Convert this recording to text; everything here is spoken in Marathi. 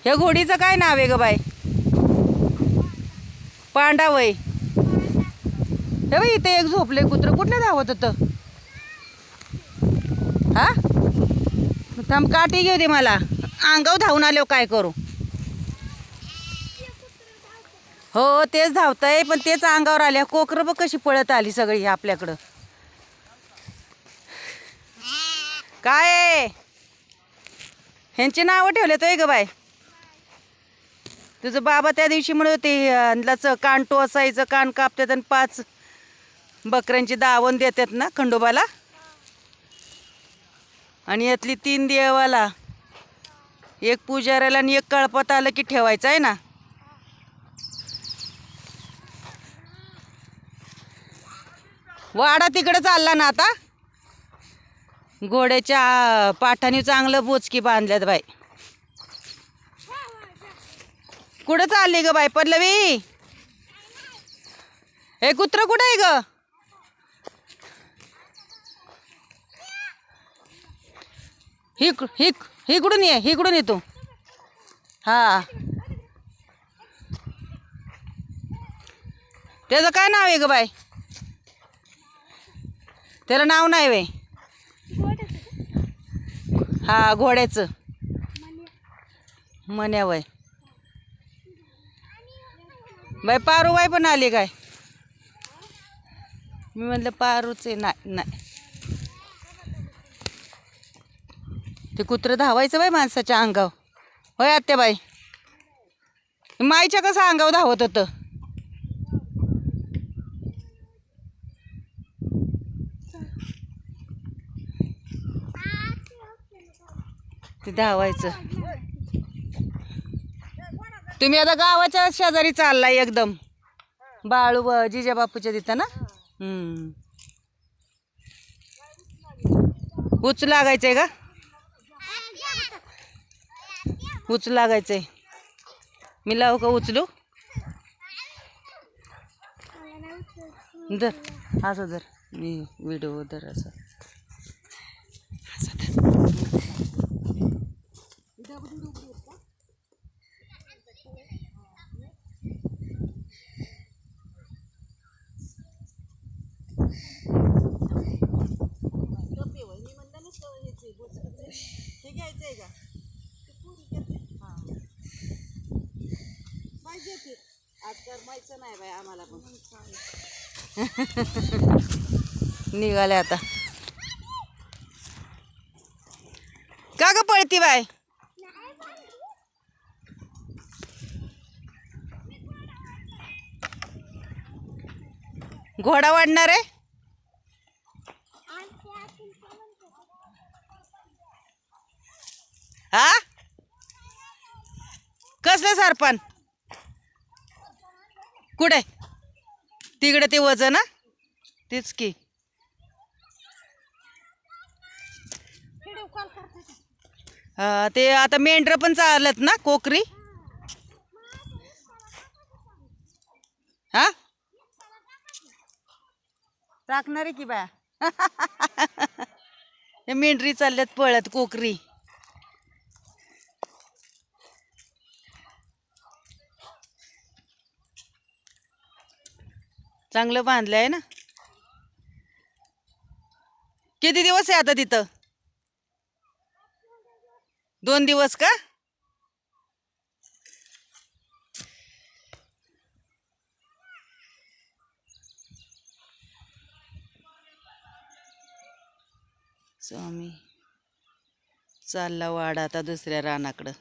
ह्या घोडीचं काय नाव आहे ग बाय? पांडा वय. हे बाई इथे एक झोपले कुत्र कुठलं धावत होतं? हा थांब काठी घेऊ दे मला. अंगाव धावून आल्यावर काय करू? हो तेच धावतंय पण तेच अंगावर आल्या. कोकरं बघ कशी पळत आली सगळी आपल्याकडं. काय आहे? ह्यांची नावं ठेवलेत होय ग बाय? तुझं बाबा त्या दिवशी म्हणत होते कान टोचायचं, कान कापतात आणि 5 बकऱ्यांची दावण देतात ना खंडोबाला. आणि यातली 3 देवाला, 1 पुजाऱ्याला आणि 1 कळपात आलं की ठेवायचं आहे ना. वाडा तिकडे चालला ना आता. घोड्याच्या पाठाने चांगलं बोचकी बांधल्यात बाई. कुठं चालली ग बाई पल्लवी? हे कुत्र कुठं आहे ग? इकडून ये, इकडून ये तू. हा त्याचं काय नाव आहे ग बाई? त्याला नाव नाही वे. हा घोड्याचं मन्या वय. बाई पारूबाई पण आली काय? मी म्हणलं पारूच आहे. नाही नाही, ते कुत्रं धावायचं बाई माणसाच्या अंगावर. होय आत्याबाई? माईच्या कसं अंगावर धावत होतं. ते धावायचं. तुम्ही आता गावाच्या शेजारी चाललाय एकदम. बाळू जिजा बापूच्या तिथं ना. उच लागायचंय का? उच लागायचंय. मी लावू का उचलू? धर असं धर. मी व्हिडिओ धर असं. हे घ्यायचंय का? पाहिजे की आज करमायचं नाही बाई आम्हाला पण. निघाले आता. का ग पळती बाय? घोडा वाढणार आहे. हा कसलं सरपण? कुठे? तिकडे ते वजन ना तेच की. हा ते आता मेंढर पण चालत ना कोकरी. हा टाकणार आहे की बा. हे मेंढरी चालल्यात पळत कोकरी. चांगलं बांधलं आहे ना. किती दिवस आहे आता तिथं? 2 दिवस का? स्वामी चालला वाडा आता दुसऱ्या रानाकडं.